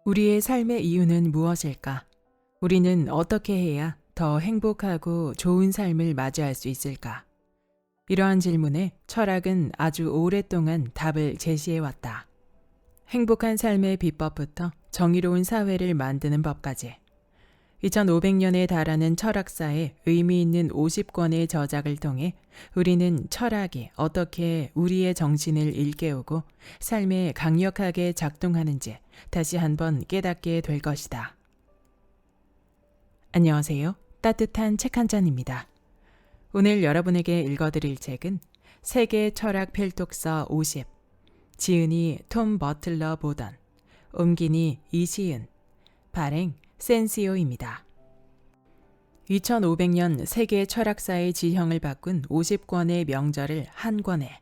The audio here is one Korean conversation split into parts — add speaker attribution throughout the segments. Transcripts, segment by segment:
Speaker 1: 우리의 삶의 이유는 무엇일까? 우리는 어떻게 해야 더 행복하고 좋은 삶을 맞이할 수 있을까? 이러한 질문에 철학은 아주 오랫동안 답을 제시해 왔다. 행복한 삶의 비법부터 정의로운 사회를 만드는 법까지 2500년에 달하는 철학사의 의미 있는 50권의 저작을 통해 우리는 철학이 어떻게 우리의 정신을 일깨우고 삶에 강력하게 작동하는지 다시 한번 깨닫게 될 것이다. 안녕하세요. 따뜻한 책 한 잔입니다. 오늘 여러분에게 읽어드릴 책은 세계 철학 필독서 50, 지은이 톰 버틀러 보던, 옮기니 이시은, 발행 센시오입니다. 2500년 세계 철학사의 지형을 바꾼 50권의 명절을 한 권에,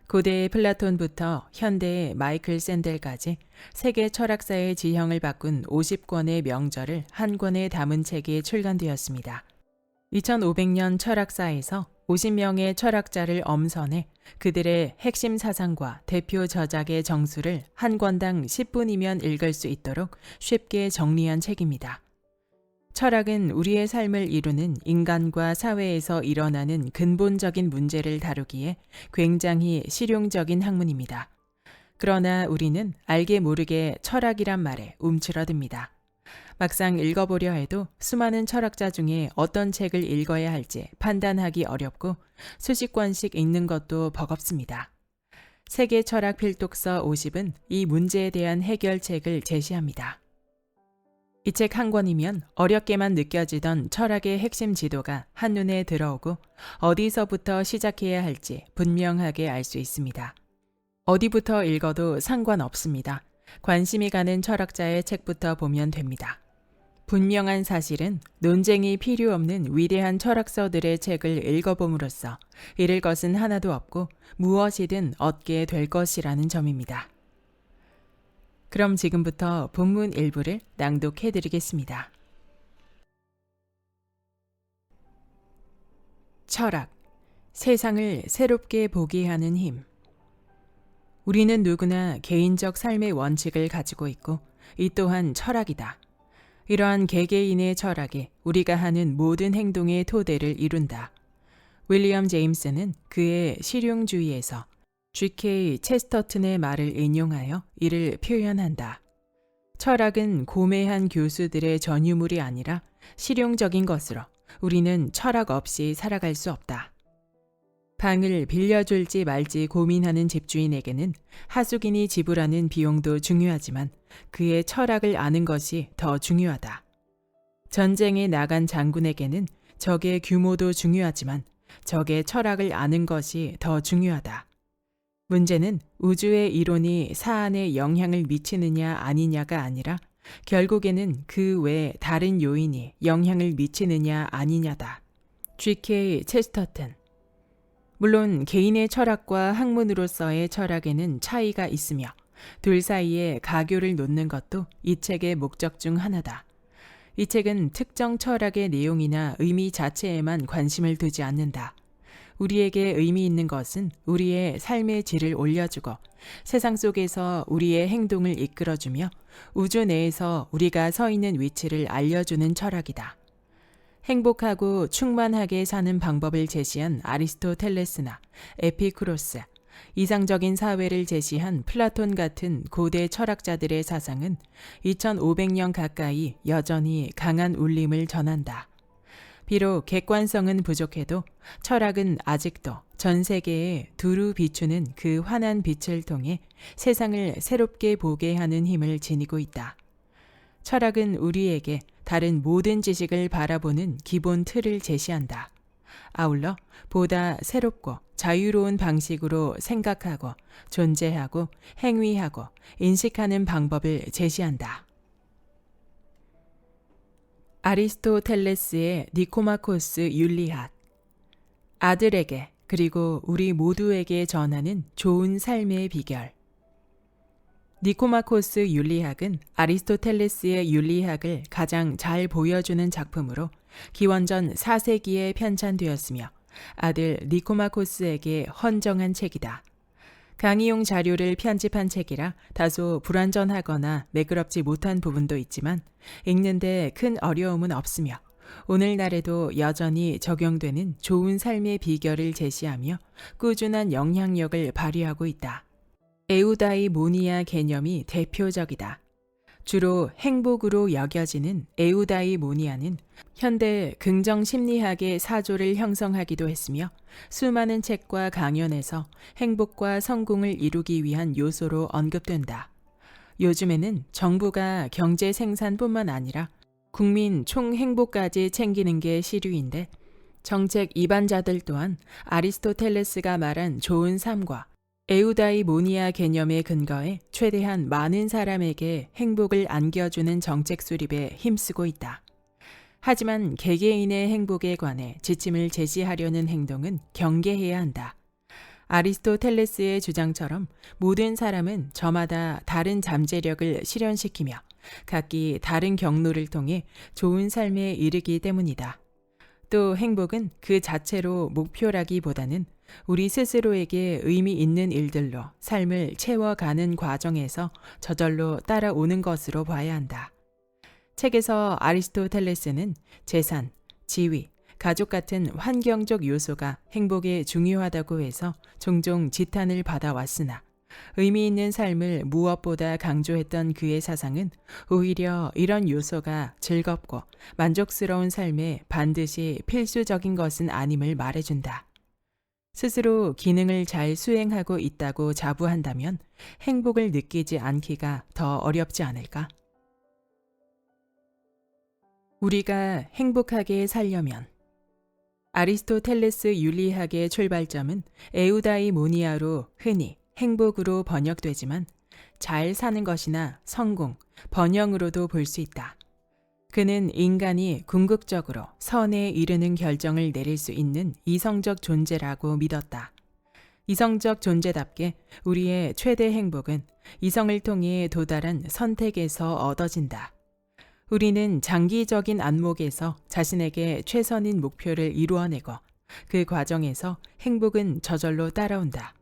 Speaker 1: 고대의 플라톤부터 현대의 마이클 샌델까지 세계 철학사의 지형을 바꾼 50권의 명절을 한 권에 담은 책이 출간되었습니다. 2500년 철학사에서 50명의 철학자를 엄선해 그들의 핵심 사상과 대표 저작의 정수를 한 권당 10분이면 읽을 수 있도록 쉽게 정리한 책입니다. 철학은 우리의 삶을 이루는 인간과 사회에서 일어나는 근본적인 문제를 다루기에 굉장히 실용적인 학문입니다. 그러나 우리는 알게 모르게 철학이란 말에 움츠러듭니다. 막상 읽어보려 해도 수많은 철학자 중에 어떤 책을 읽어야 할지 판단하기 어렵고 수십 권씩 읽는 것도 버겁습니다. 세계 철학 필독서 50은 이 문제에 대한 해결책을 제시합니다. 이 책 한 권이면 어렵게만 느껴지던 철학의 핵심 지도가 한눈에 들어오고 어디서부터 시작해야 할지 분명하게 알 수 있습니다. 어디부터 읽어도 상관없습니다. 관심이 가는 철학자의 책부터 보면 됩니다. 분명한 사실은 논쟁이 필요 없는 위대한 철학서들의 책을 읽어봄으로써 잃을 것은 하나도 없고 무엇이든 얻게 될 것이라는 점입니다. 그럼 지금부터 본문 일부를 낭독해 드리겠습니다. 철학, 세상을 새롭게 보게 하는 힘. 우리는 누구나 개인적 삶의 원칙을 가지고 있고 이 또한 철학이다. 이러한 개개인의 철학이 우리가 하는 모든 행동의 토대를 이룬다. 윌리엄 제임스는 그의 실용주의에서 G.K. 체스터튼의 말을 인용하여 이를 표현한다. 철학은 고매한 교수들의 전유물이 아니라 실용적인 것으로 우리는 철학 없이 살아갈 수 없다. 방을 빌려줄지 말지 고민하는 집주인에게는 하숙인이 지불하는 비용도 중요하지만 그의 철학을 아는 것이 더 중요하다. 전쟁에 나간 장군에게는 적의 규모도 중요하지만 적의 철학을 아는 것이 더 중요하다. 문제는 우주의 이론이 사안에 영향을 미치느냐 아니냐가 아니라 결국에는 그 외 다른 요인이 영향을 미치느냐 아니냐다. G.K. 체스터튼. 물론 개인의 철학과 학문으로서의 철학에는 차이가 있으며 둘 사이에 가교를 놓는 것도 이 책의 목적 중 하나다. 이 책은 특정 철학의 내용이나 의미 자체에만 관심을 두지 않는다. 우리에게 의미 있는 것은 우리의 삶의 질을 올려주고 세상 속에서 우리의 행동을 이끌어주며 우주 내에서 우리가 서 있는 위치를 알려주는 철학이다. 행복하고 충만하게 사는 방법을 제시한 아리스토텔레스나 에피쿠로스, 이상적인 사회를 제시한 플라톤 같은 고대 철학자들의 사상은 2500년 가까이 여전히 강한 울림을 전한다. 비록 객관성은 부족해도 철학은 아직도 전 세계에 두루 비추는 그 환한 빛을 통해 세상을 새롭게 보게 하는 힘을 지니고 있다. 철학은 우리에게 다른 모든 지식을 바라보는 기본 틀을 제시한다. 아울러 보다 새롭고 자유로운 방식으로 생각하고 존재하고 행위하고 인식하는 방법을 제시한다. 아리스토텔레스의 니코마코스 윤리학. 아들에게 그리고 우리 모두에게 전하는 좋은 삶의 비결. 니코마코스 윤리학은 아리스토텔레스의 윤리학을 가장 잘 보여주는 작품으로 기원전 4세기에 편찬되었으며 아들 니코마코스에게 헌정한 책이다. 강의용 자료를 편집한 책이라 다소 불완전하거나 매끄럽지 못한 부분도 있지만 읽는데 큰 어려움은 없으며 오늘날에도 여전히 적용되는 좋은 삶의 비결을 제시하며 꾸준한 영향력을 발휘하고 있다. 에우다이모니아 개념이 대표적이다. 주로 행복으로 여겨지는 에우다이모니아는 현대 긍정 심리학의 사조를 형성하기도 했으며 수많은 책과 강연에서 행복과 성공을 이루기 위한 요소로 언급된다. 요즘에는 정부가 경제 생산뿐만 아니라 국민 총행복까지 챙기는 게 시류인데 정책 이반자들 또한 아리스토텔레스가 말한 좋은 삶과 에우다이모니아 개념에 근거해 최대한 많은 사람에게 행복을 안겨주는 정책 수립에 힘쓰고 있다. 하지만 개개인의 행복에 관해 지침을 제시하려는 행동은 경계해야 한다. 아리스토텔레스의 주장처럼 모든 사람은 저마다 다른 잠재력을 실현시키며 각기 다른 경로를 통해 좋은 삶에 이르기 때문이다. 또 행복은 그 자체로 목표라기보다는 우리 스스로에게 의미 있는 일들로 삶을 채워가는 과정에서 저절로 따라오는 것으로 봐야 한다. 책에서 아리스토텔레스는 재산, 지위, 가족 같은 환경적 요소가 행복에 중요하다고 해서 종종 지탄을 받아왔으나 의미 있는 삶을 무엇보다 강조했던 그의 사상은 오히려 이런 요소가 즐겁고 만족스러운 삶에 반드시 필수적인 것은 아님을 말해준다. 스스로 기능을 잘 수행하고 있다고 자부한다면 행복을 느끼지 않기가 더 어렵지 않을까? 우리가 행복하게 살려면 아리스토텔레스 윤리학의 출발점은 에우다이모니아로 흔히 행복으로 번역되지만 잘 사는 것이나 성공, 번영으로도 볼 수 있다. 그는 인간이 궁극적으로 선에 이르는 결정을 내릴 수 있는 이성적 존재라고 믿었다. 이성적 존재답게 우리의 최대 행복은 이성을 통해 도달한 선택에서 얻어진다. 우리는 장기적인 안목에서 자신에게 최선인 목표를 이루어내고 그 과정에서 행복은 저절로 따라온다.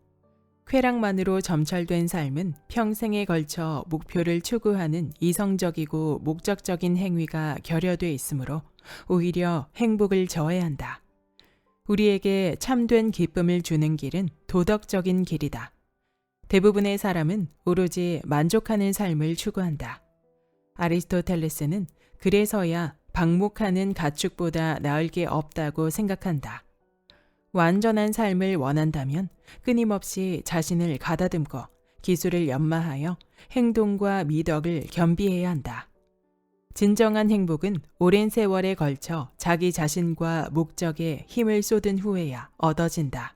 Speaker 1: 쾌락만으로 점철된 삶은 평생에 걸쳐 목표를 추구하는 이성적이고 목적적인 행위가 결여돼 있으므로 오히려 행복을 저해한다. 우리에게 참된 기쁨을 주는 길은 도덕적인 길이다. 대부분의 사람은 오로지 만족하는 삶을 추구한다. 아리스토텔레스는 그래서야 방목하는 가축보다 나을 게 없다고 생각한다. 완전한 삶을 원한다면 끊임없이 자신을 가다듬고 기술을 연마하여 행동과 미덕을 겸비해야 한다. 진정한 행복은 오랜 세월에 걸쳐 자기 자신과 목적에 힘을 쏟은 후에야 얻어진다.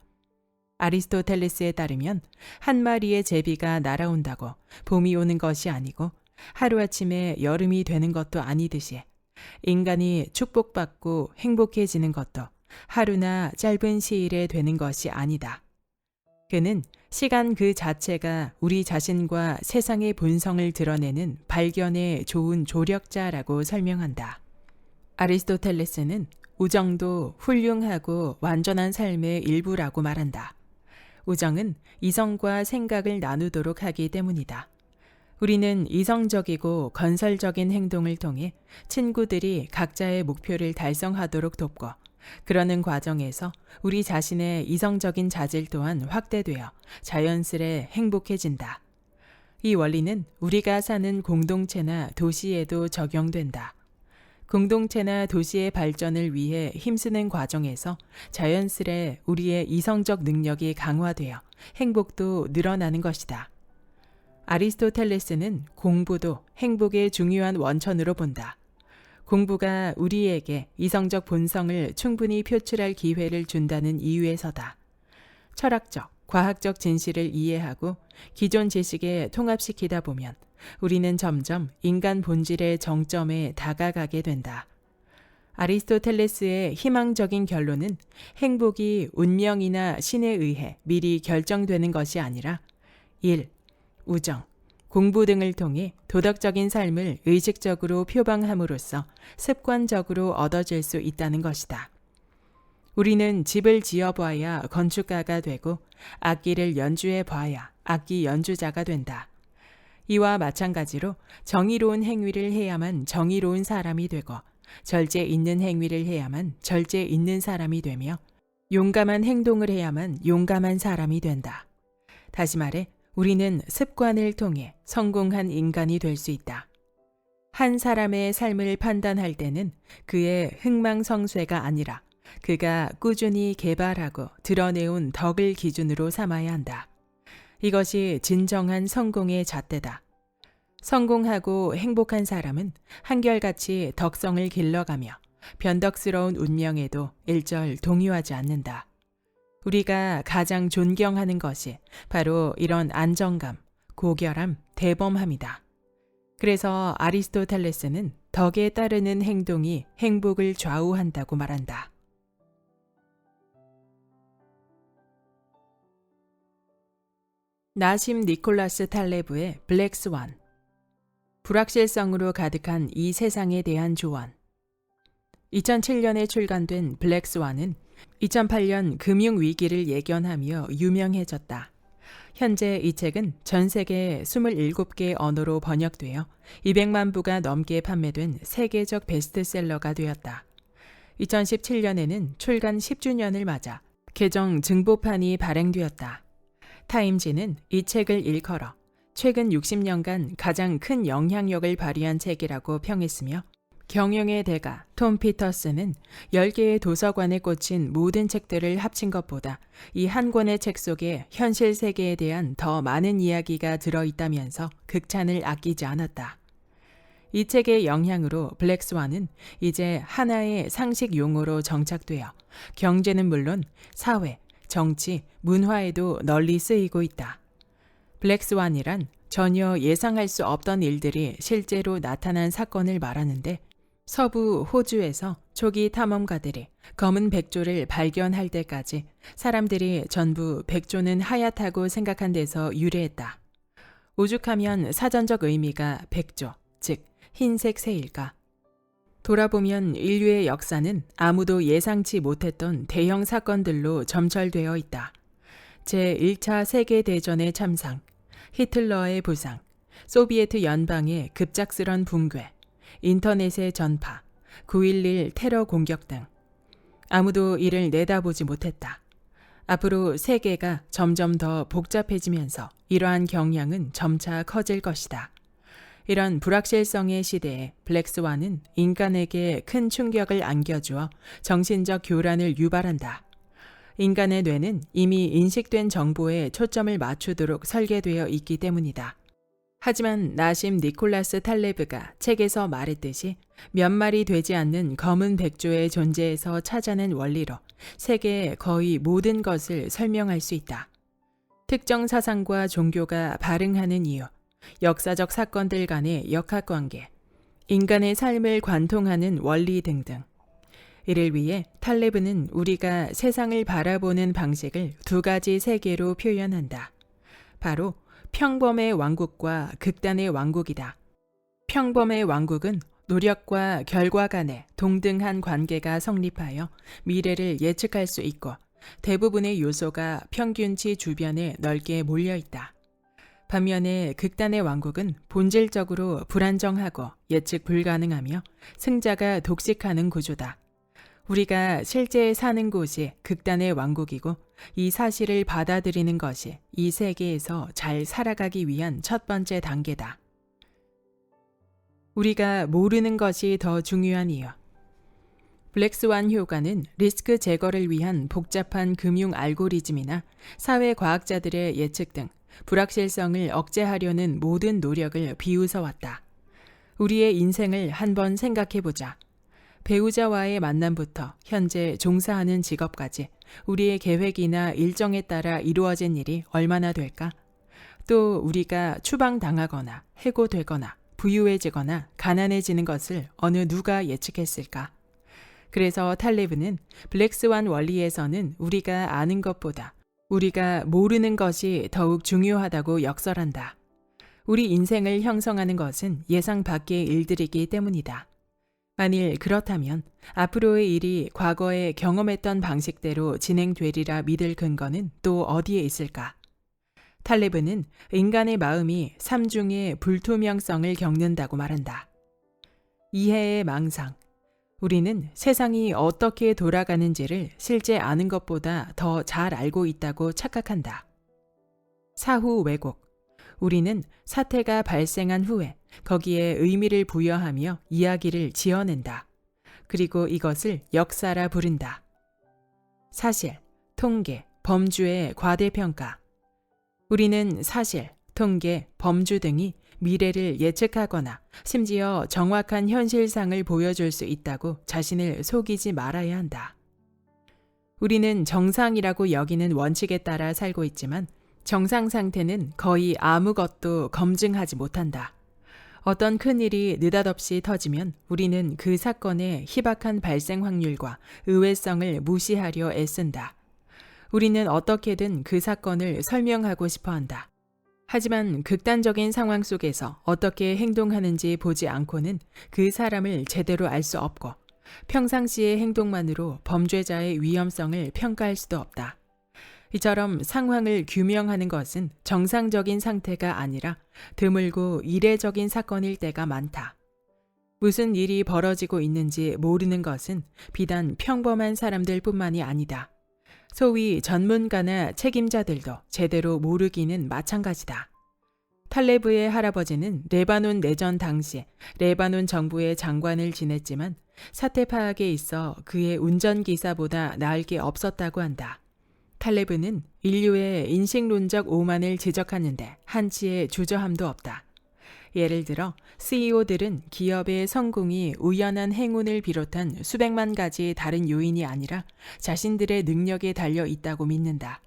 Speaker 1: 아리스토텔레스에 따르면 한 마리의 제비가 날아온다고 봄이 오는 것이 아니고 하루아침에 여름이 되는 것도 아니듯이 인간이 축복받고 행복해지는 것도 하루나 짧은 시일에 되는 것이 아니다. 그는 시간 그 자체가 우리 자신과 세상의 본성을 드러내는 발견에 좋은 조력자라고 설명한다. 아리스토텔레스는 우정도 훌륭하고 완전한 삶의 일부라고 말한다. 우정은 이성과 생각을 나누도록 하기 때문이다. 우리는 이성적이고 건설적인 행동을 통해 친구들이 각자의 목표를 달성하도록 돕고 그러는 과정에서 우리 자신의 이성적인 자질 또한 확대되어 자연스레 행복해진다. 이 원리는 우리가 사는 공동체나 도시에도 적용된다. 공동체나 도시의 발전을 위해 힘쓰는 과정에서 자연스레 우리의 이성적 능력이 강화되어 행복도 늘어나는 것이다. 아리스토텔레스는 공부도 행복의 중요한 원천으로 본다. 공부가 우리에게 이성적 본성을 충분히 표출할 기회를 준다는 이유에서다. 철학적, 과학적 진실을 이해하고 기존 지식에 통합시키다 보면 우리는 점점 인간 본질의 정점에 다가가게 된다. 아리스토텔레스의 희망적인 결론은 행복이 운명이나 신에 의해 미리 결정되는 것이 아니라 일, 우정, 공부 등을 통해 도덕적인 삶을 의식적으로 표방함으로써 습관적으로 얻어질 수 있다는 것이다. 우리는 집을 지어봐야 건축가가 되고 악기를 연주해 봐야 악기 연주자가 된다. 이와 마찬가지로 정의로운 행위를 해야만 정의로운 사람이 되고 절제 있는 행위를 해야만 절제 있는 사람이 되며 용감한 행동을 해야만 용감한 사람이 된다. 다시 말해 우리는 습관을 통해 성공한 인간이 될 수 있다. 한 사람의 삶을 판단할 때는 그의 흥망성쇠가 아니라 그가 꾸준히 개발하고 드러내온 덕을 기준으로 삼아야 한다. 이것이 진정한 성공의 잣대다. 성공하고 행복한 사람은 한결같이 덕성을 길러가며 변덕스러운 운명에도 일절 동요하지 않는다. 우리가 가장 존경하는 것이 바로 이런 안정감, 고결함, 대범함이다. 그래서 아리스토텔레스는 덕에 따르는 행동이 행복을 좌우한다고 말한다. 나심 니콜라스 탈레브의 블랙스완. 불확실성으로 가득한 이 세상에 대한 조언. 2007년에 출간된 블랙스완은 2008년 금융위기를 예견하며 유명해졌다. 현재 이 책은 전 세계 27개 언어로 번역되어 200만 부가 넘게 판매된 세계적 베스트셀러가 되었다. 2017년에는 출간 10주년을 맞아 개정 증보판이 발행되었다. 타임지는 이 책을 일컬어 최근 60년간 가장 큰 영향력을 발휘한 책이라고 평했으며 경영의 대가 톰 피터스는 10개의 도서관에 꽂힌 모든 책들을 합친 것보다 이 한 권의 책 속에 현실 세계에 대한 더 많은 이야기가 들어있다면서 극찬을 아끼지 않았다. 이 책의 영향으로 블랙스완은 이제 하나의 상식 용어로 정착되어 경제는 물론 사회, 정치, 문화에도 널리 쓰이고 있다. 블랙스완이란 전혀 예상할 수 없던 일들이 실제로 나타난 사건을 말하는데 서부 호주에서 초기 탐험가들이 검은 백조를 발견할 때까지 사람들이 전부 백조는 하얗다고 생각한 데서 유래했다. 오죽하면 사전적 의미가 백조, 즉 흰색 새일까? 돌아보면 인류의 역사는 아무도 예상치 못했던 대형 사건들로 점철되어 있다. 제1차 세계대전의 참상, 히틀러의 부상, 소비에트 연방의 급작스런 붕괴, 인터넷의 전파, 9.11 테러 공격 등 아무도 이를 내다보지 못했다. 앞으로 세계가 점점 더 복잡해지면서 이러한 경향은 점차 커질 것이다. 이런 불확실성의 시대에 블랙스완은 인간에게 큰 충격을 안겨주어 정신적 교란을 유발한다. 인간의 뇌는 이미 인식된 정보에 초점을 맞추도록 설계되어 있기 때문이다. 하지만 나심 니콜라스 탈레브가 책에서 말했듯이 몇 마리 되지 않는 검은 백조의 존재에서 찾아낸 원리로 세계의 거의 모든 것을 설명할 수 있다. 특정 사상과 종교가 발응하는 이유, 역사적 사건들 간의 역학관계, 인간의 삶을 관통하는 원리 등등. 이를 위해 탈레브는 우리가 세상을 바라보는 방식을 두 가지 세계로 표현한다. 바로 평범의 왕국과 극단의 왕국이다. 평범의 왕국은 노력과 결과 간의 동등한 관계가 성립하여 미래를 예측할 수 있고 대부분의 요소가 평균치 주변에 넓게 몰려 있다. 반면에 극단의 왕국은 본질적으로 불안정하고 예측 불가능하며 승자가 독식하는 구조다. 우리가 실제 사는 곳이 극단의 왕국이고 이 사실을 받아들이는 것이 이 세계에서 잘 살아가기 위한 첫 번째 단계다. 우리가 모르는 것이 더 중요한 이유. 블랙스완 효과는 리스크 제거를 위한 복잡한 금융 알고리즘이나 사회과학자들의 예측 등 불확실성을 억제하려는 모든 노력을 비웃어왔다. 우리의 인생을 한번 생각해보자. 배우자와의 만남부터 현재 종사하는 직업까지 우리의 계획이나 일정에 따라 이루어진 일이 얼마나 될까? 또 우리가 추방당하거나 해고되거나 부유해지거나 가난해지는 것을 어느 누가 예측했을까? 그래서 탈레브는 블랙스완 원리에서는 우리가 아는 것보다 우리가 모르는 것이 더욱 중요하다고 역설한다. 우리 인생을 형성하는 것은 예상 밖의 일들이기 때문이다. 만일 그렇다면 앞으로의 일이 과거에 경험했던 방식대로 진행되리라 믿을 근거는 또 어디에 있을까? 탈레브는 인간의 마음이 삼중의 불투명성을 겪는다고 말한다. 이해의 망상. 우리는 세상이 어떻게 돌아가는지를 실제 아는 것보다 더 잘 알고 있다고 착각한다. 사후 왜곡. 우리는 사태가 발생한 후에 거기에 의미를 부여하며 이야기를 지어낸다. 그리고 이것을 역사라 부른다. 사실, 통계, 범주의 과대평가. 우리는 사실, 통계, 범주 등이 미래를 예측하거나 심지어 정확한 현실상을 보여줄 수 있다고 자신을 속이지 말아야 한다. 우리는 정상이라고 여기는 원칙에 따라 살고 있지만 정상 상태는 거의 아무것도 검증하지 못한다. 어떤 큰일이 느닷없이 터지면 우리는 그 사건의 희박한 발생 확률과 의외성을 무시하려 애쓴다. 우리는 어떻게든 그 사건을 설명하고 싶어 한다. 하지만 극단적인 상황 속에서 어떻게 행동하는지 보지 않고는 그 사람을 제대로 알 수 없고 평상시의 행동만으로 범죄자의 위험성을 평가할 수도 없다. 이처럼 상황을 규명하는 것은 정상적인 상태가 아니라 드물고 이례적인 사건일 때가 많다. 무슨 일이 벌어지고 있는지 모르는 것은 비단 평범한 사람들뿐만이 아니다. 소위 전문가나 책임자들도 제대로 모르기는 마찬가지다. 탈레브의 할아버지는 레바논 내전 당시 레바논 정부의 장관을 지냈지만 사태 파악에 있어 그의 운전기사보다 나을 게 없었다고 한다. 탈레브는 인류의 인식론적 오만을 지적하는데 한치의 주저함도 없다. 예를 들어 CEO들은 기업의 성공이 우연한 행운을 비롯한 수백만 가지 다른 요인이 아니라 자신들의 능력에 달려 있다고 믿는다.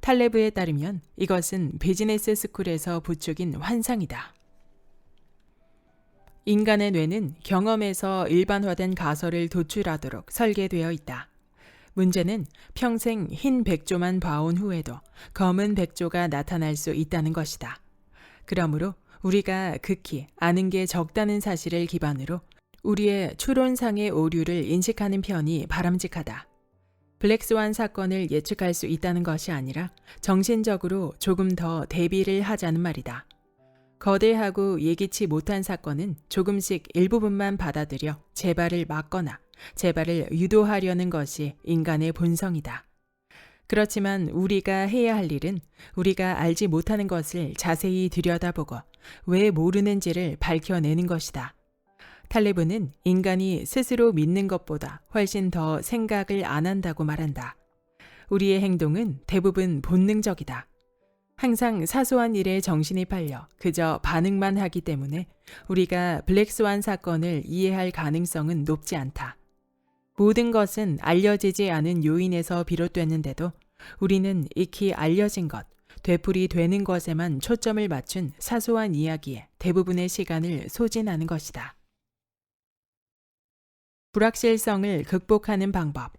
Speaker 1: 탈레브에 따르면 이것은 비즈니스 스쿨에서 부추긴 환상이다. 인간의 뇌는 경험에서 일반화된 가설을 도출하도록 설계되어 있다. 문제는 평생 흰 백조만 봐온 후에도 검은 백조가 나타날 수 있다는 것이다. 그러므로 우리가 극히 아는 게 적다는 사실을 기반으로 우리의 추론상의 오류를 인식하는 편이 바람직하다. 블랙스완 사건을 예측할 수 있다는 것이 아니라 정신적으로 조금 더 대비를 하자는 말이다. 거대하고 예기치 못한 사건은 조금씩 일부분만 받아들여 재발을 막거나 재발을 유도하려는 것이 인간의 본성이다. 그렇지만 우리가 해야 할 일은 우리가 알지 못하는 것을 자세히 들여다보고 왜 모르는지를 밝혀내는 것이다. 탈레브는 인간이 스스로 믿는 것보다 훨씬 더 생각을 안 한다고 말한다. 우리의 행동은 대부분 본능적이다. 항상 사소한 일에 정신이 팔려 그저 반응만 하기 때문에 우리가 블랙스완 사건을 이해할 가능성은 높지 않다. 모든 것은 알려지지 않은 요인에서 비롯됐는데도 우리는 익히 알려진 것, 되풀이 되는 것에만 초점을 맞춘 사소한 이야기에 대부분의 시간을 소진하는 것이다. 불확실성을 극복하는 방법.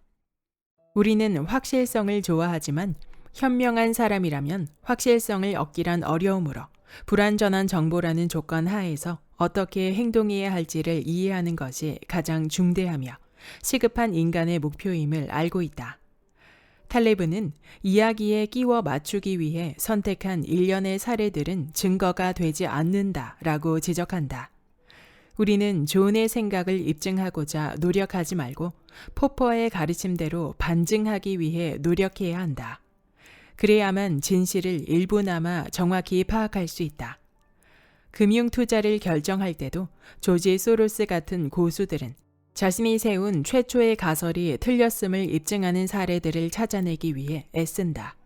Speaker 1: 우리는 확실성을 좋아하지만 현명한 사람이라면 확실성을 얻기란 어려우므로 불완전한 정보라는 조건 하에서 어떻게 행동해야 할지를 이해하는 것이 가장 중대하며 시급한 인간의 목표임을 알고 있다. 탈레브는 이야기에 끼워 맞추기 위해 선택한 일련의 사례들은 증거가 되지 않는다라고 지적한다. 우리는 존의 생각을 입증하고자 노력하지 말고 포퍼의 가르침대로 반증하기 위해 노력해야 한다. 그래야만 진실을 일부나마 정확히 파악할 수 있다. 금융 투자를 결정할 때도 조지 소로스 같은 고수들은 자신이 세운 최초의 가설이 틀렸음을 입증하는 사례들을 찾아내기 위해 애쓴다.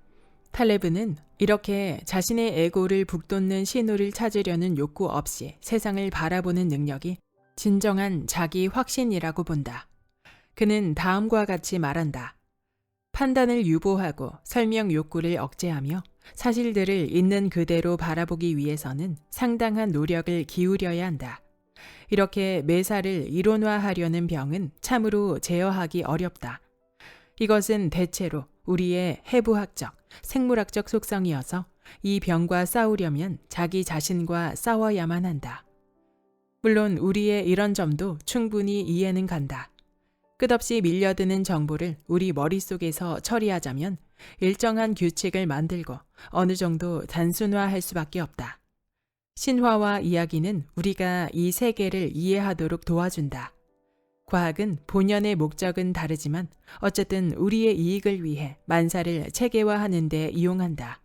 Speaker 1: 탈레브는 이렇게 자신의 에고를 북돋는 신호를 찾으려는 욕구 없이 세상을 바라보는 능력이 진정한 자기 확신이라고 본다. 그는 다음과 같이 말한다. 판단을 유보하고 설명 욕구를 억제하며 사실들을 있는 그대로 바라보기 위해서는 상당한 노력을 기울여야 한다. 이렇게 매사를 이론화하려는 병은 참으로 제어하기 어렵다. 이것은 대체로 우리의 해부학적, 생물학적 속성이어서 이 병과 싸우려면 자기 자신과 싸워야만 한다. 물론 우리의 이런 점도 충분히 이해는 간다. 끝없이 밀려드는 정보를 우리 머릿속에서 처리하자면 일정한 규칙을 만들고 어느 정도 단순화할 수밖에 없다. 신화와 이야기는 우리가 이 세계를 이해하도록 도와준다. 과학은 본연의 목적은 다르지만 어쨌든 우리의 이익을 위해 만사를 체계화하는 데 이용한다.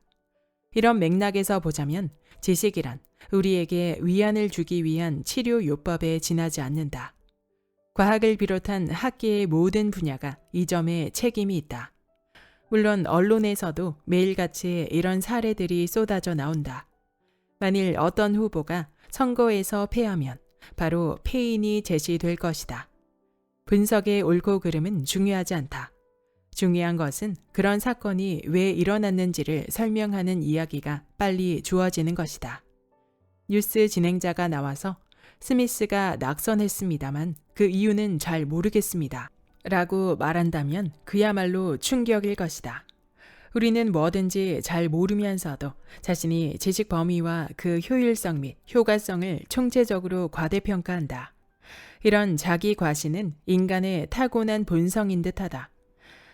Speaker 1: 이런 맥락에서 보자면 지식이란 우리에게 위안을 주기 위한 치료 요법에 지나지 않는다. 과학을 비롯한 학계의 모든 분야가 이 점에 책임이 있다. 물론 언론에서도 매일같이 이런 사례들이 쏟아져 나온다. 만일 어떤 후보가 선거에서 패하면 바로 패인이 제시될 것이다. 분석의 옳고 그름은 중요하지 않다. 중요한 것은 그런 사건이 왜 일어났는지를 설명하는 이야기가 빨리 주어지는 것이다. 뉴스 진행자가 나와서 스미스가 낙선했습니다만 그 이유는 잘 모르겠습니다. 라고 말한다면 그야말로 충격일 것이다. 우리는 뭐든지 잘 모르면서도 자신이 지식 범위와 그 효율성 및 효과성을 총체적으로 과대평가한다. 이런 자기 과시는 인간의 타고난 본성인 듯하다.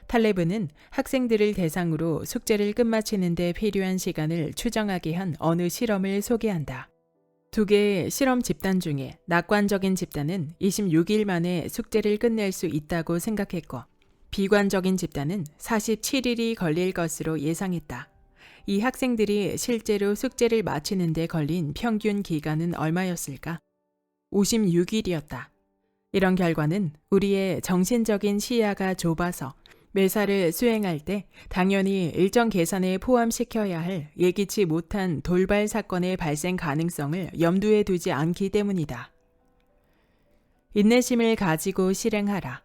Speaker 1: 탈레브는 학생들을 대상으로 숙제를 끝마치는 데 필요한 시간을 추정하게 한 어느 실험을 소개한다. 두 개의 실험 집단 중에 낙관적인 집단은 26일 만에 숙제를 끝낼 수 있다고 생각했고 비관적인 집단은 47일이 걸릴 것으로 예상했다. 이 학생들이 실제로 숙제를 마치는 데 걸린 평균 기간은 얼마였을까? 56일이었다. 이런 결과는 우리의 정신적인 시야가 좁아서 매사를 수행할 때 당연히 일정 계산에 포함시켜야 할 예기치 못한 돌발 사건의 발생 가능성을 염두에 두지 않기 때문이다. 인내심을 가지고 실행하라.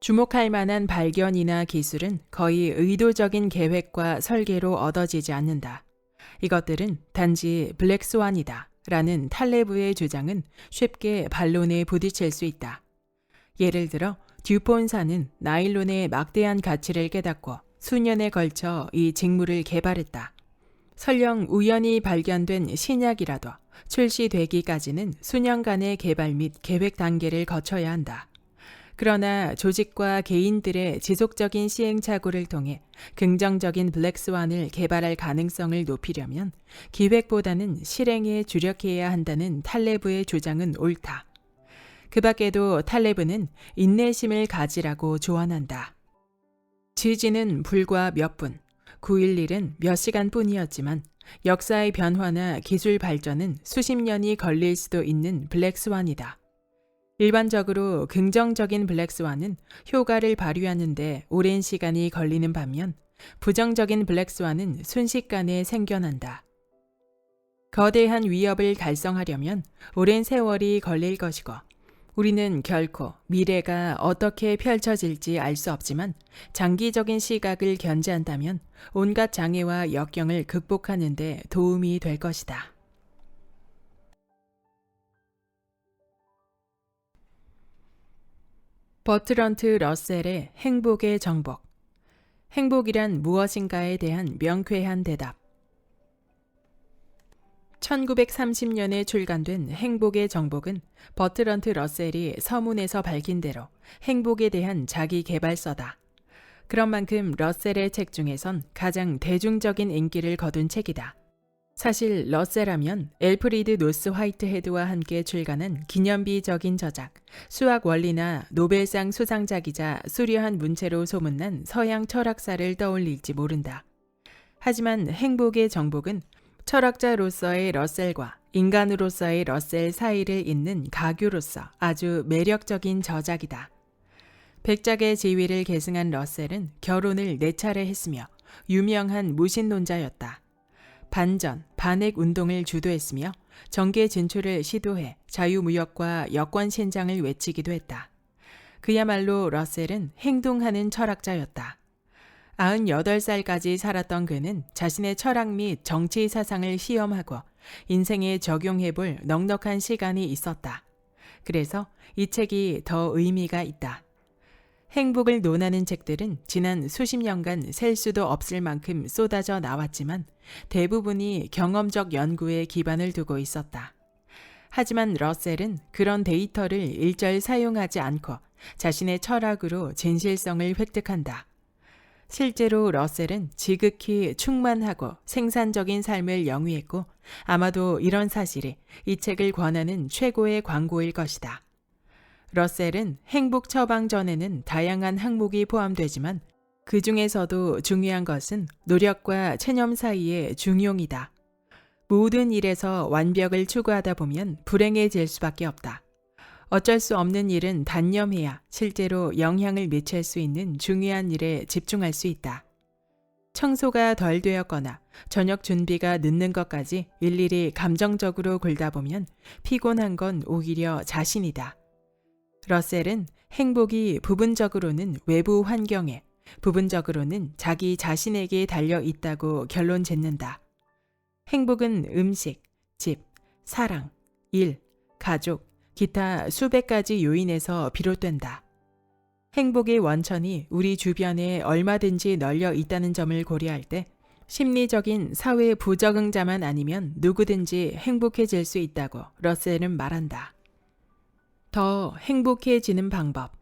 Speaker 1: 주목할 만한 발견이나 기술은 거의 의도적인 계획과 설계로 얻어지지 않는다. 이것들은 단지 블랙스완이다 라는 탈레브의 주장은 쉽게 반론에 부딪힐 수 있다. 예를 들어 듀폰사는 나일론의 막대한 가치를 깨닫고 수년에 걸쳐 이 직물을 개발했다. 설령 우연히 발견된 신약이라도 출시되기까지는 수년간의 개발 및 계획 단계를 거쳐야 한다. 그러나 조직과 개인들의 지속적인 시행착오를 통해 긍정적인 블랙스완을 개발할 가능성을 높이려면 기획보다는 실행에 주력해야 한다는 탈레브의 주장은 옳다. 그 밖에도 탈레브는 인내심을 가지라고 조언한다. 지진은 불과 몇 분, 9.11은 몇 시간뿐이었지만 역사의 변화나 기술 발전은 수십 년이 걸릴 수도 있는 블랙스완이다. 일반적으로 긍정적인 블랙스완은 효과를 발휘하는 데 오랜 시간이 걸리는 반면 부정적인 블랙스완은 순식간에 생겨난다. 거대한 위협을 달성하려면 오랜 세월이 걸릴 것이고 우리는 결코 미래가 어떻게 펼쳐질지 알 수 없지만 장기적인 시각을 견제한다면 온갖 장애와 역경을 극복하는 데 도움이 될 것이다. 버트런트 러셀의 행복의 정복. 행복이란 무엇인가에 대한 명쾌한 대답. 1930년에 출간된 행복의 정복은 버트런트 러셀이 서문에서 밝힌 대로 행복에 대한 자기 개발서다. 그런 만큼 러셀의 책 중에선 가장 대중적인 인기를 거둔 책이다. 사실 러셀하면 엘프리드 노스 화이트헤드와 함께 출간한 기념비적인 저작, 수학 원리나 노벨상 수상자이자 수려한 문체로 소문난 서양 철학사를 떠올릴지 모른다. 하지만 행복의 정복은 철학자로서의 러셀과 인간으로서의 러셀 사이를 잇는 가교로서 아주 매력적인 저작이다. 백작의 지위를 계승한 러셀은 결혼을 4차례 했으며 유명한 무신론자였다. 반전, 반핵 운동을 주도했으며 정계 진출을 시도해 자유무역과 여권 신장을 외치기도 했다. 그야말로 러셀은 행동하는 철학자였다. 98살까지 살았던 그는 자신의 철학 및 정치 사상을 시험하고 인생에 적용해볼 넉넉한 시간이 있었다. 그래서 이 책이 더 의미가 있다. 행복을 논하는 책들은 지난 수십 년간 셀 수도 없을 만큼 쏟아져 나왔지만 대부분이 경험적 연구에 기반을 두고 있었다. 하지만 러셀은 그런 데이터를 일절 사용하지 않고 자신의 철학으로 진실성을 획득한다. 실제로 러셀은 지극히 충만하고 생산적인 삶을 영위했고 아마도 이런 사실이 이 책을 권하는 최고의 광고일 것이다. 러셀은 행복 처방전에는 다양한 항목이 포함되지만 그 중에서도 중요한 것은 노력과 체념 사이의 중용이다. 모든 일에서 완벽을 추구하다 보면 불행해질 수밖에 없다. 어쩔 수 없는 일은 단념해야 실제로 영향을 미칠 수 있는 중요한 일에 집중할 수 있다. 청소가 덜 되었거나 저녁 준비가 늦는 것까지 일일이 감정적으로 굴다 보면 피곤한 건 오히려 자신이다. 러셀은 행복이 부분적으로는 외부 환경에, 부분적으로는 자기 자신에게 달려 있다고 결론 짓는다. 행복은 음식, 집, 사랑, 일, 가족, 기타 수백 가지 요인에서 비롯된다. 행복의 원천이 우리 주변에 얼마든지 널려 있다는 점을 고려할 때 심리적인 사회 부적응자만 아니면 누구든지 행복해질 수 있다고 러셀은 말한다. 더 행복해지는 방법.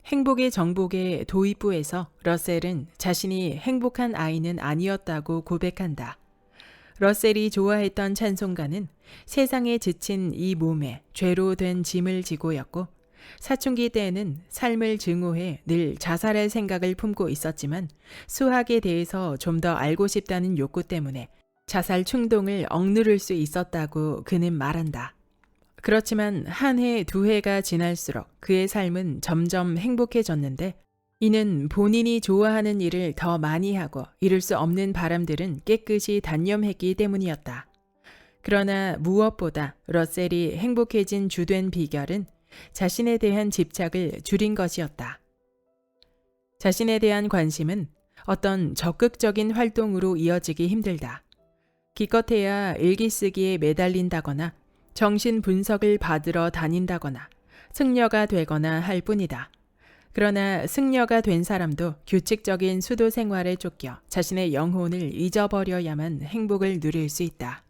Speaker 1: 행복의 정복의 도입부에서 러셀은 자신이 행복한 아이는 아니었다고 고백한다. 러셀이 좋아했던 찬송가는 세상에 지친 이 몸에 죄로 된 짐을 지고였고 사춘기 때에는 삶을 증오해 늘 자살할 생각을 품고 있었지만 수학에 대해서 좀 더 알고 싶다는 욕구 때문에 자살 충동을 억누를 수 있었다고 그는 말한다. 그렇지만 한 해, 두 해가 지날수록 그의 삶은 점점 행복해졌는데 이는 본인이 좋아하는 일을 더 많이 하고 이룰 수 없는 바람들은 깨끗이 단념했기 때문이었다. 그러나 무엇보다 러셀이 행복해진 주된 비결은 자신에 대한 집착을 줄인 것이었다. 자신에 대한 관심은 어떤 적극적인 활동으로 이어지기 힘들다. 기껏해야 일기 쓰기에 매달린다거나 정신 분석을 받으러 다닌다거나 승려가 되거나 할 뿐이다. 그러나 승려가 된 사람도 규칙적인 수도 생활에 쫓겨 자신의 영혼을 잊어버려야만 행복을 누릴 수 있다.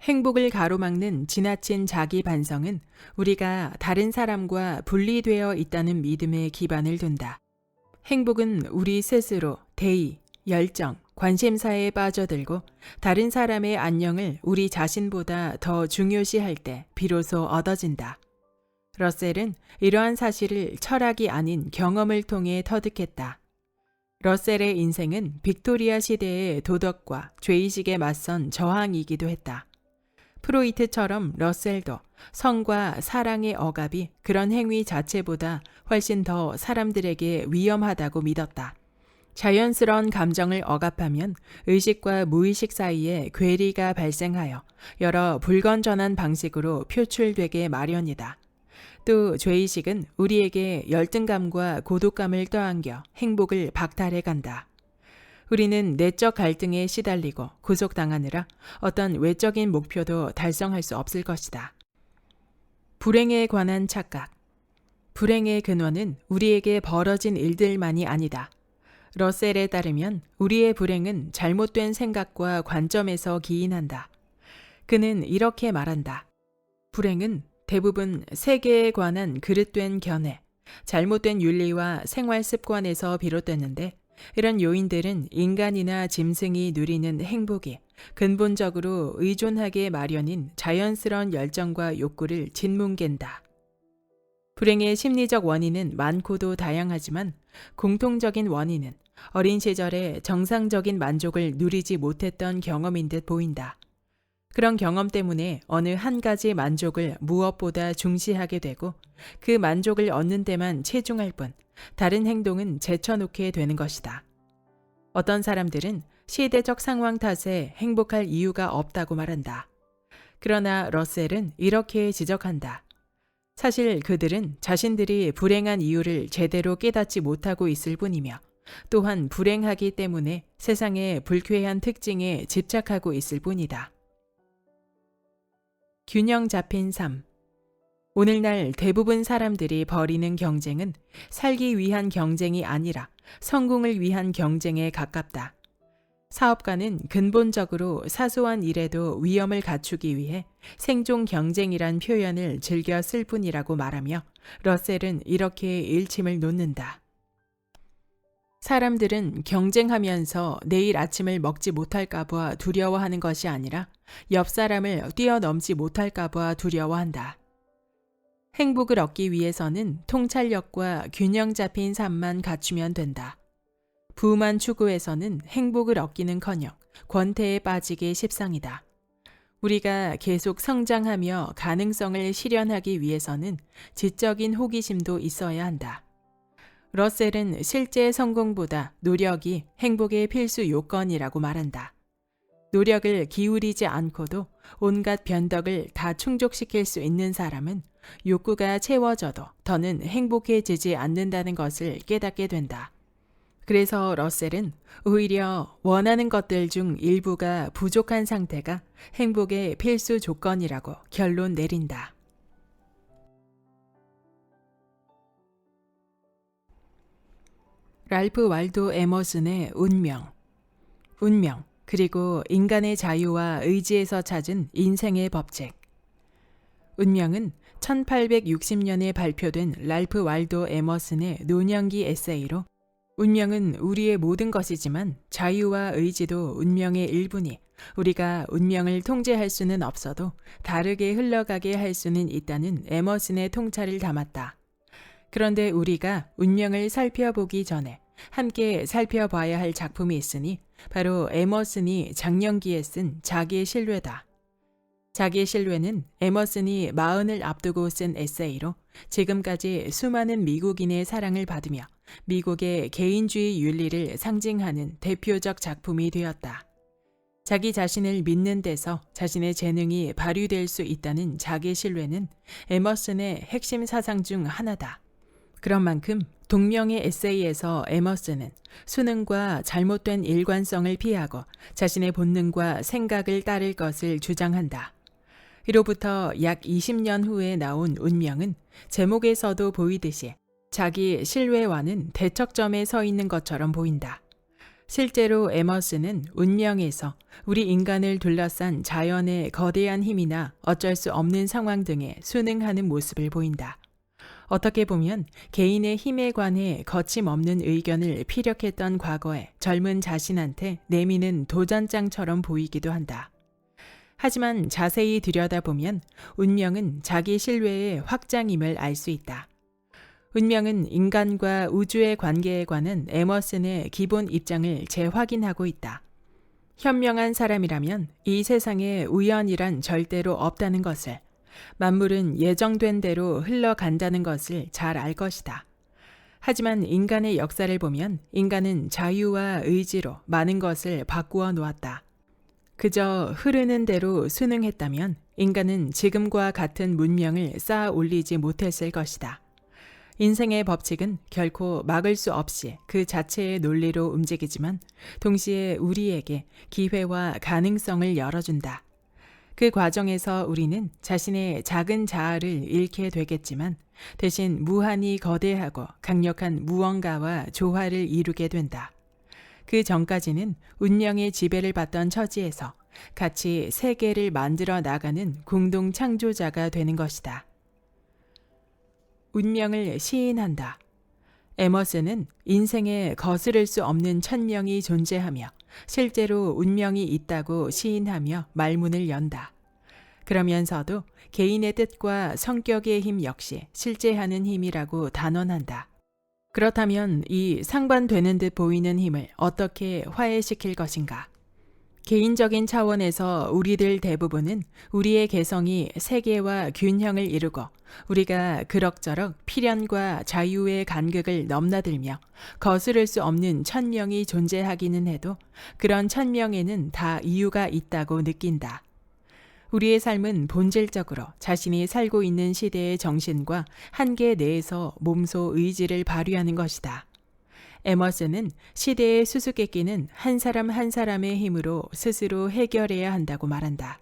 Speaker 1: 행복을 가로막는 지나친 자기 반성은 우리가 다른 사람과 분리되어 있다는 믿음에 기반을 둔다. 행복은 우리 스스로 대의, 열정, 관심사에 빠져들고 다른 사람의 안녕을 우리 자신보다 더 중요시할 때 비로소 얻어진다. 러셀은 이러한 사실을 철학이 아닌 경험을 통해 터득했다. 러셀의 인생은 빅토리아 시대의 도덕과 죄의식에 맞선 저항이기도 했다. 프로이트처럼 러셀도 성과 사랑의 억압이 그런 행위 자체보다 훨씬 더 사람들에게 위험하다고 믿었다. 자연스러운 감정을 억압하면 의식과 무의식 사이에 괴리가 발생하여 여러 불건전한 방식으로 표출되게 마련이다. 또 죄의식은 우리에게 열등감과 고독감을 떠안겨 행복을 박탈해 간다. 우리는 내적 갈등에 시달리고 구속당하느라 어떤 외적인 목표도 달성할 수 없을 것이다. 불행에 관한 착각. 불행의 근원은 우리에게 벌어진 일들만이 아니다. 러셀에 따르면 우리의 불행은 잘못된 생각과 관점에서 기인한다. 그는 이렇게 말한다. 불행은 대부분 세계에 관한 그릇된 견해, 잘못된 윤리와 생활 습관에서 비롯되는데 이런 요인들은 인간이나 짐승이 누리는 행복이 근본적으로 의존하게 마련인 자연스러운 열정과 욕구를 짓뭉갠다. 불행의 심리적 원인은 많고도 다양하지만 공통적인 원인은 어린 시절에 정상적인 만족을 누리지 못했던 경험인 듯 보인다. 그런 경험 때문에 어느 한 가지 만족을 무엇보다 중시하게 되고 그 만족을 얻는 데만 치중할 뿐 다른 행동은 제쳐놓게 되는 것이다. 어떤 사람들은 시대적 상황 탓에 행복할 이유가 없다고 말한다. 그러나 러셀은 이렇게 지적한다. 사실 그들은 자신들이 불행한 이유를 제대로 깨닫지 못하고 있을 뿐이며 또한 불행하기 때문에 세상의 불쾌한 특징에 집착하고 있을 뿐이다. 균형 잡힌 삶. 오늘날 대부분 사람들이 벌이는 경쟁은 살기 위한 경쟁이 아니라 성공을 위한 경쟁에 가깝다. 사업가는 근본적으로 사소한 일에도 위험을 갖추기 위해 생존 경쟁이란 표현을 즐겨 쓸 뿐이라고 말하며 러셀은 이렇게 일침을 놓는다. 사람들은 경쟁하면서 내일 아침을 먹지 못할까 봐 두려워하는 것이 아니라 옆 사람을 뛰어넘지 못할까 봐 두려워한다. 행복을 얻기 위해서는 통찰력과 균형 잡힌 삶만 갖추면 된다. 부만 추구해서는 행복을 얻기는커녕 권태에 빠지기 십상이다. 우리가 계속 성장하며 가능성을 실현하기 위해서는 지적인 호기심도 있어야 한다. 러셀은 실제 성공보다 노력이 행복의 필수 요건이라고 말한다. 노력을 기울이지 않고도 온갖 변덕을 다 충족시킬 수 있는 사람은 욕구가 채워져도 더는 행복해지지 않는다는 것을 깨닫게 된다. 그래서 러셀은 오히려 원하는 것들 중 일부가 부족한 상태가 행복의 필수 조건이라고 결론 내린다. 랄프 waldo 에머슨의 운명, 그리고 인간의 자유와 의지에서 찾은 인생의 법칙. 운명은 1860년에 발표된 랄프 waldo 에머슨의 노년기 에세이로 운명은 우리의 모든 것이지만 자유와 의지도 운명의 일부니 우리가 운명을 통제할 수는 없어도 다르게 흘러가게 할 수는 있다는 에머슨의 통찰을 담았다. 그런데 우리가 운명을 살펴보기 전에 함께 살펴봐야 할 작품이 있으니 바로 에머슨이 장년기에 쓴 자기의 신뢰다. 자기의 신뢰는 에머슨이 40을 앞두고 쓴 에세이로 지금까지 수많은 미국인의 사랑을 받으며 미국의 개인주의 윤리를 상징하는 대표적 작품이 되었다. 자기 자신을 믿는 데서 자신의 재능이 발휘될 수 있다는 자기 신뢰는 에머슨의 핵심 사상 중 하나다. 그런 만큼 동명의 에세이에서 에머슨은 수능과 잘못된 일관성을 피하고 자신의 본능과 생각을 따를 것을 주장한다. 이로부터 약 20년 후에 나온 운명은 제목에서도 보이듯이 자기 신뢰와는 대척점에 서 있는 것처럼 보인다. 실제로 에머슨은 운명에서 우리 인간을 둘러싼 자연의 거대한 힘이나 어쩔 수 없는 상황 등에 순응하는 모습을 보인다. 어떻게 보면 개인의 힘에 관해 거침없는 의견을 피력했던 과거의 젊은 자신한테 내미는 도전장처럼 보이기도 한다. 하지만 자세히 들여다보면 운명은 자기 신뢰의 확장임을 알 수 있다. 운명은 인간과 우주의 관계에 관한 에머슨의 기본 입장을 재확인하고 있다. 현명한 사람이라면 이 세상에 우연이란 절대로 없다는 것을, 만물은 예정된 대로 흘러간다는 것을 잘 알 것이다. 하지만 인간의 역사를 보면 인간은 자유와 의지로 많은 것을 바꾸어 놓았다. 그저 흐르는 대로 순응했다면 인간은 지금과 같은 문명을 쌓아 올리지 못했을 것이다. 인생의 법칙은 결코 막을 수 없이 그 자체의 논리로 움직이지만 동시에 우리에게 기회와 가능성을 열어준다. 그 과정에서 우리는 자신의 작은 자아를 잃게 되겠지만 대신 무한히 거대하고 강력한 무언가와 조화를 이루게 된다. 그 전까지는 운명의 지배를 받던 처지에서 같이 세계를 만들어 나가는 공동 창조자가 되는 것이다. 운명을 시인한다. 에머슨은 인생에 거스를 수 없는 천명이 존재하며 실제로 운명이 있다고 시인하며 말문을 연다. 그러면서도 개인의 뜻과 성격의 힘 역시 실제하는 힘이라고 단언한다. 그렇다면 이 상반되는 듯 보이는 힘을 어떻게 화해시킬 것인가? 개인적인 차원에서 우리들 대부분은 우리의 개성이 세계와 균형을 이루고 우리가 그럭저럭 필연과 자유의 간극을 넘나들며 거스를 수 없는 천명이 존재하기는 해도 그런 천명에는 다 이유가 있다고 느낀다. 우리의 삶은 본질적으로 자신이 살고 있는 시대의 정신과 한계 내에서 몸소 의지를 발휘하는 것이다. 에머슨은 시대의 수수께끼는 한 사람 한 사람의 힘으로 스스로 해결해야 한다고 말한다.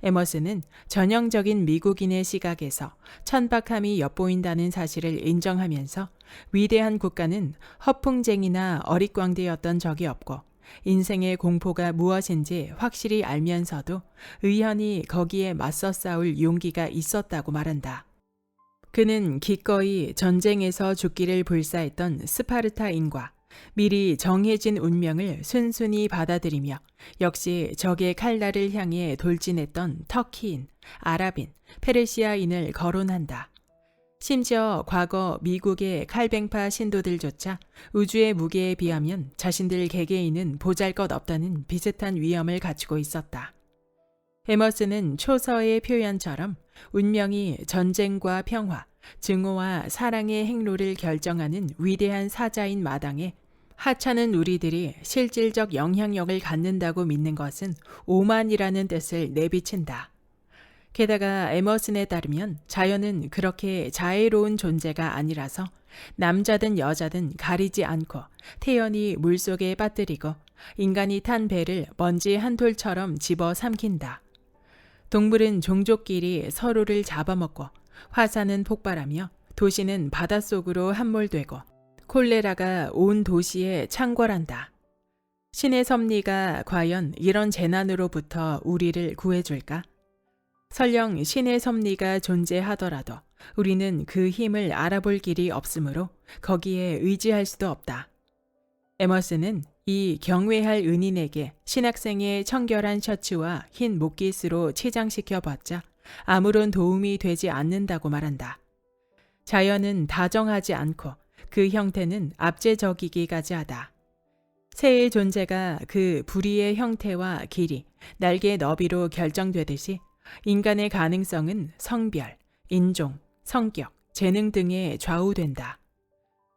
Speaker 1: 에머슨은 전형적인 미국인의 시각에서 천박함이 엿보인다는 사실을 인정하면서 위대한 국가는 허풍쟁이나 어릿광대였던 적이 없고 인생의 공포가 무엇인지 확실히 알면서도 의연히 거기에 맞서 싸울 용기가 있었다고 말한다. 그는 기꺼이 전쟁에서 죽기를 불사했던 스파르타인과 미리 정해진 운명을 순순히 받아들이며 역시 적의 칼날을 향해 돌진했던 터키인, 아랍인, 페르시아인을 거론한다. 심지어 과거 미국의 칼뱅파 신도들조차 우주의 무게에 비하면 자신들 개개인은 보잘것없다는 비슷한 위엄을 갖추고 있었다. 에머슨은 초서의 표현처럼 운명이 전쟁과 평화, 증오와 사랑의 행로를 결정하는 위대한 사자인 마당에 하찮은 우리들이 실질적 영향력을 갖는다고 믿는 것은 오만이라는 뜻을 내비친다. 게다가 에머슨에 따르면 자연은 그렇게 자애로운 존재가 아니라서 남자든 여자든 가리지 않고 태연히 물속에 빠뜨리고 인간이 탄 배를 먼지 한 톨처럼 집어 삼킨다. 동물은 종족끼리 서로를 잡아먹고 화산은 폭발하며 도시는 바닷속으로 함몰되고 콜레라가 온 도시에 창궐한다. 신의 섭리가 과연 이런 재난으로부터 우리를 구해줄까? 설령 신의 섭리가 존재하더라도 우리는 그 힘을 알아볼 길이 없으므로 거기에 의지할 수도 없다. 에머슨은 이 경외할 은인에게 신학생의 청결한 셔츠와 흰 목깃으로 치장시켜봤자 아무런 도움이 되지 않는다고 말한다. 자연은 다정하지 않고 그 형태는 압제적이기까지 하다. 새의 존재가 그 부리의 형태와 길이, 날개 너비로 결정되듯이 인간의 가능성은 성별, 인종, 성격, 재능 등에 좌우된다.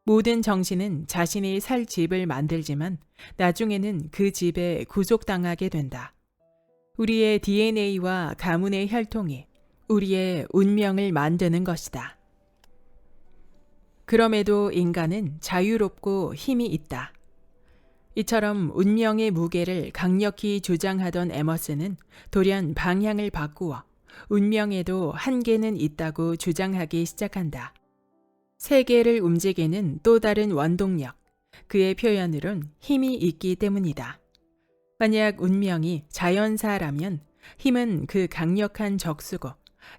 Speaker 1: 모든 정신은 자신이 살 집을 만들지만 나중에는 그 집에 구속당하게 된다. 우리의 DNA와 가문의 혈통이 우리의 운명을 만드는 것이다. 그럼에도 인간은 자유롭고 힘이 있다. 이처럼 운명의 무게를 강력히 주장하던 에머슨은 돌연 방향을 바꾸어 운명에도 한계는 있다고 주장하기 시작한다. 세계를 움직이는 또 다른 원동력, 그의 표현으론 힘이 있기 때문이다. 만약 운명이 자연사라면 힘은 그 강력한 적수고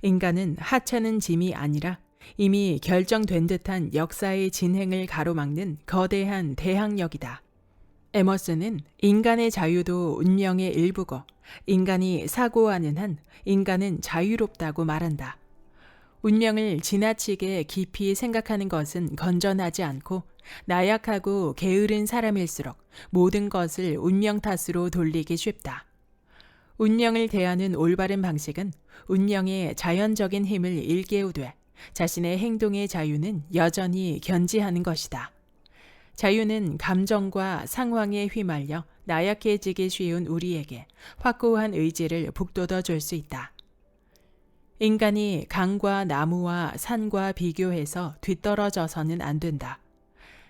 Speaker 1: 인간은 하찮은 짐이 아니라 이미 결정된 듯한 역사의 진행을 가로막는 거대한 대항력이다. 에머슨은 인간의 자유도 운명의 일부고 인간이 사고하는 한 인간은 자유롭다고 말한다. 운명을 지나치게 깊이 생각하는 것은 건전하지 않고 나약하고 게으른 사람일수록 모든 것을 운명 탓으로 돌리기 쉽다. 운명을 대하는 올바른 방식은 운명의 자연적인 힘을 일깨우되 자신의 행동의 자유는 여전히 견지하는 것이다. 자유는 감정과 상황에 휘말려 나약해지기 쉬운 우리에게 확고한 의지를 북돋워 줄 수 있다. 인간이 강과 나무와 산과 비교해서 뒤떨어져서는 안 된다.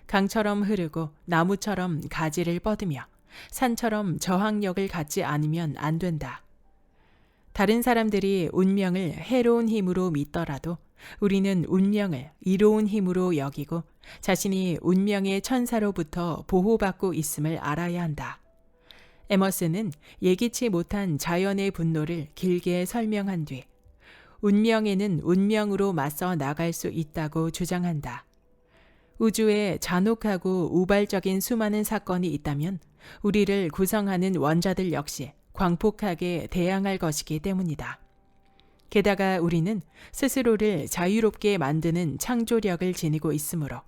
Speaker 1: 강처럼 흐르고 나무처럼 가지를 뻗으며 산처럼 저항력을 갖지 않으면 안 된다. 다른 사람들이 운명을 해로운 힘으로 믿더라도 우리는 운명을 이로운 힘으로 여기고 자신이 운명의 천사로부터 보호받고 있음을 알아야 한다. 에머슨은 예기치 못한 자연의 분노를 길게 설명한 뒤 운명에는 운명으로 맞서 나갈 수 있다고 주장한다. 우주에 잔혹하고 우발적인 수많은 사건이 있다면 우리를 구성하는 원자들 역시 광폭하게 대항할 것이기 때문이다. 게다가 우리는 스스로를 자유롭게 만드는 창조력을 지니고 있으므로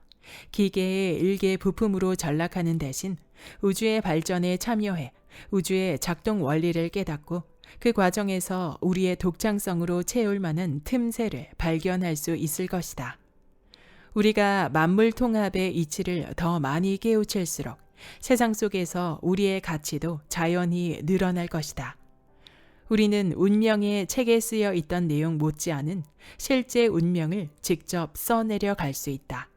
Speaker 1: 기계의 일개 부품으로 전락하는 대신 우주의 발전에 참여해 우주의 작동 원리를 깨닫고 그 과정에서 우리의 독창성으로 채울 만한 틈새를 발견할 수 있을 것이다. 우리가 만물 통합의 이치를 더 많이 깨우칠수록 세상 속에서 우리의 가치도 자연히 늘어날 것이다. 우리는 운명의 책에 쓰여 있던 내용 못지않은 실제 운명을 직접 써내려 갈 수 있다.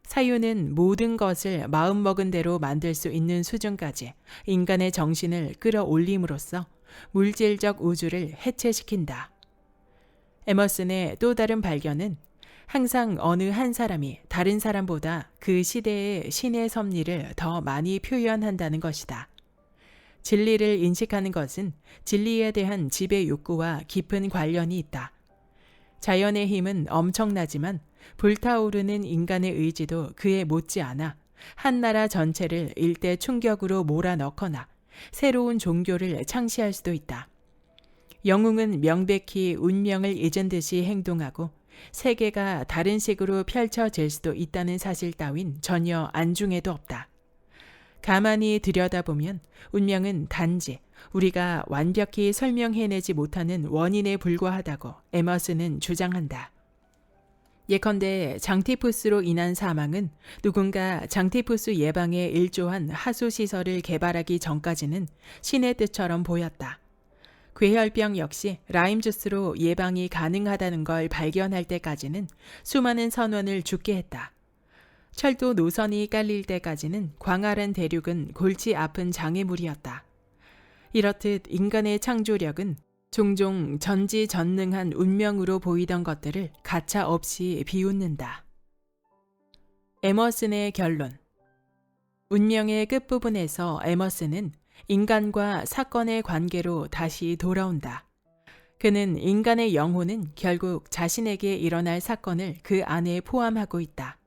Speaker 1: 사유는 모든 것을 마음먹은 대로 만들 수 있는 수준까지 인간의 정신을 끌어올림으로써 물질적 우주를 해체시킨다. 에머슨의 또 다른 발견은 항상 어느 한 사람이 다른 사람보다 그 시대의 신의 섭리를 더 많이 표현한다는 것이다. 진리를 인식하는 것은 진리에 대한 지배 욕구와 깊은 관련이 있다. 자연의 힘은 엄청나지만 불타오르는 인간의 의지도 그에 못지않아 한 나라 전체를 일대 충격으로 몰아넣거나 새로운 종교를 창시할 수도 있다. 영웅은 명백히 운명을 잊은 듯이 행동하고 세계가 다른 식으로 펼쳐질 수도 있다는 사실 따윈 전혀 안중에도 없다. 가만히 들여다보면 운명은 단지 우리가 완벽히 설명해내지 못하는 원인에 불과하다고 에머슨은 주장한다. 예컨대 장티푸스로 인한 사망은 누군가 장티푸스 예방에 일조한 하수시설을 개발하기 전까지는 신의 뜻처럼 보였다. 괴혈병 역시 라임 주스로 예방이 가능하다는 걸 발견할 때까지는 수많은 선원을 죽게 했다. 철도 노선이 깔릴 때까지는 광활한 대륙은 골치 아픈 장애물이었다. 이렇듯 인간의 창조력은 종종 전지전능한 운명으로 보이던 것들을 가차없이 비웃는다. 에머슨의 결론. 운명의 끝부분에서 에머슨은 인간과 사건의 관계로 다시 돌아온다. 그는 인간의 영혼은 결국 자신에게 일어날 사건을 그 안에 포함하고 있다.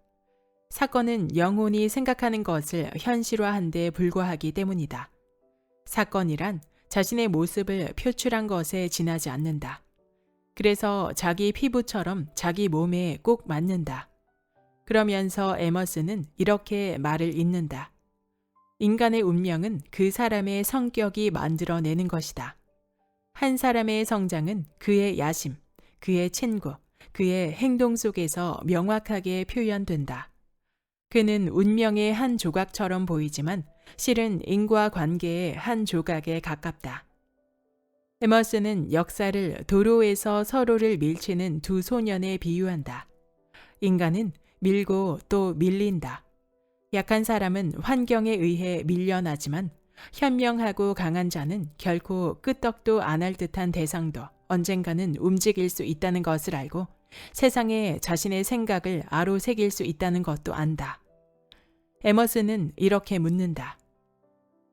Speaker 1: 사건은 영혼이 생각하는 것을 현실화한 데 불과하기 때문이다. 사건이란 자신의 모습을 표출한 것에 지나지 않는다. 그래서 자기 피부처럼 자기 몸에 꼭 맞는다. 그러면서 에머슨은 이렇게 말을 잇는다. 인간의 운명은 그 사람의 성격이 만들어내는 것이다. 한 사람의 성장은 그의 야심, 그의 친구, 그의 행동 속에서 명확하게 표현된다. 그는 운명의 한 조각처럼 보이지만 실은 인과관계의 한 조각에 가깝다. 에머슨은 역사를 도로에서 서로를 밀치는 두 소년에 비유한다. 인간은 밀고 또 밀린다. 약한 사람은 환경에 의해 밀려나지만 현명하고 강한 자는 결코 끄떡도 안 할 듯한 대상도 언젠가는 움직일 수 있다는 것을 알고 세상에 자신의 생각을 아로새길 수 있다는 것도 안다. 에머슨은 이렇게 묻는다.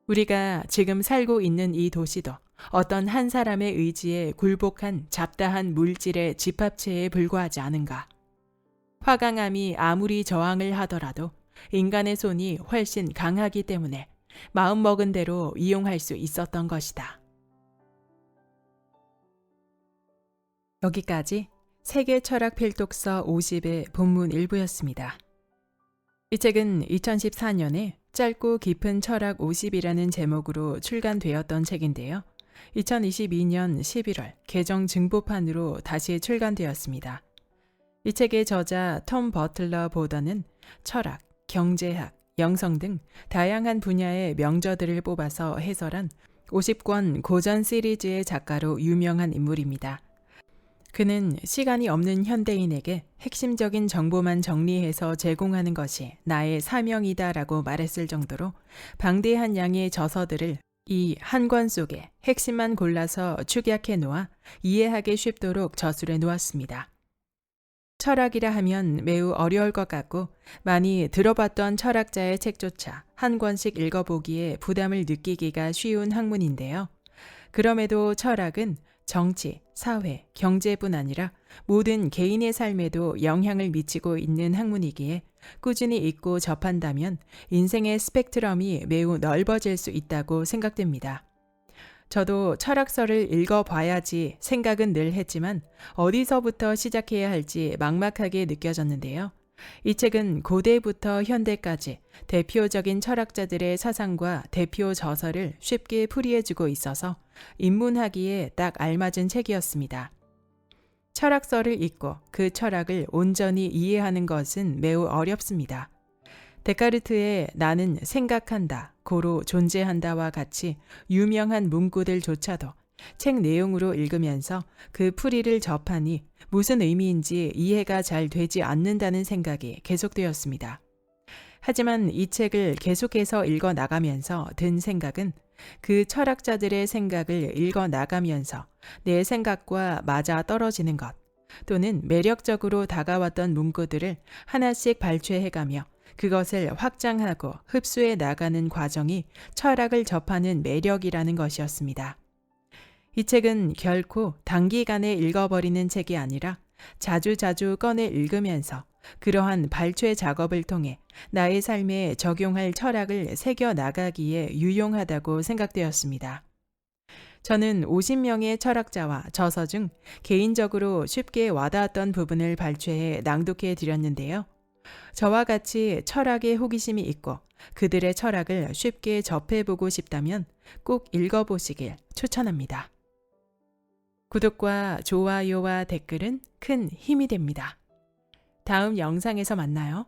Speaker 1: 우리가 지금 살고 있는 이 도시도 어떤 한 사람의 의지에 굴복한 잡다한 물질의 집합체에 불과하지 않은가? 화강암이 아무리 저항을 하더라도 인간의 손이 훨씬 강하기 때문에 마음먹은 대로 이용할 수 있었던 것이다. 여기까지 세계 철학 필독서 50의 본문 일부였습니다. 이 책은 2014년에 짧고 깊은 철학 50이라는 제목으로 출간되었던 책인데요. 2022년 11월 개정 증보판으로 다시 출간되었습니다. 이 책의 저자 톰 버틀러 보더는 철학, 경제학, 영성 등 다양한 분야의 명저들을 뽑아서 해설한 50권 고전 시리즈의 작가로 유명한 인물입니다. 그는 시간이 없는 현대인에게 핵심적인 정보만 정리해서 제공하는 것이 나의 사명이다라고 말했을 정도로 방대한 양의 저서들을 이 한 권 속에 핵심만 골라서 축약해 놓아 이해하기 쉽도록 저술해 놓았습니다. 철학이라 하면 매우 어려울 것 같고 많이 들어봤던 철학자의 책조차 한 권씩 읽어보기에 부담을 느끼기가 쉬운 학문인데요. 그럼에도 철학은 정치, 사회, 경제뿐 아니라 모든 개인의 삶에도 영향을 미치고 있는 학문이기에 꾸준히 읽고 접한다면 인생의 스펙트럼이 매우 넓어질 수 있다고 생각됩니다. 저도 철학서를 읽어봐야지 생각은 늘 했지만 어디서부터 시작해야 할지 막막하게 느껴졌는데요. 이 책은 고대부터 현대까지 대표적인 철학자들의 사상과 대표 저서를 쉽게 풀이해주고 있어서 입문하기에 딱 알맞은 책이었습니다. 철학서를 읽고 그 철학을 온전히 이해하는 것은 매우 어렵습니다. 데카르트의 나는 생각한다, 고로 존재한다와 같이 유명한 문구들조차도 책 내용으로 읽으면서 그 풀이를 접하니 무슨 의미인지 이해가 잘 되지 않는다는 생각이 계속되었습니다. 하지만 이 책을 계속해서 읽어 나가면서 든 생각은 그 철학자들의 생각을 읽어 나가면서 내 생각과 맞아 떨어지는 것, 또는 매력적으로 다가왔던 문구들을 하나씩 발췌해가며 그것을 확장하고 흡수해 나가는 과정이 철학을 접하는 매력이라는 것이었습니다. 이 책은 결코 단기간에 읽어버리는 책이 아니라 자주자주 꺼내 읽으면서 그러한 발췌 작업을 통해 나의 삶에 적용할 철학을 새겨 나가기에 유용하다고 생각되었습니다. 저는 50명의 철학자와 저서 중 개인적으로 쉽게 와닿았던 부분을 발췌해 낭독해 드렸는데요. 저와 같이 철학에 호기심이 있고 그들의 철학을 쉽게 접해보고 싶다면 꼭 읽어보시길 추천합니다. 구독과 좋아요와 댓글은 큰 힘이 됩니다. 다음 영상에서 만나요.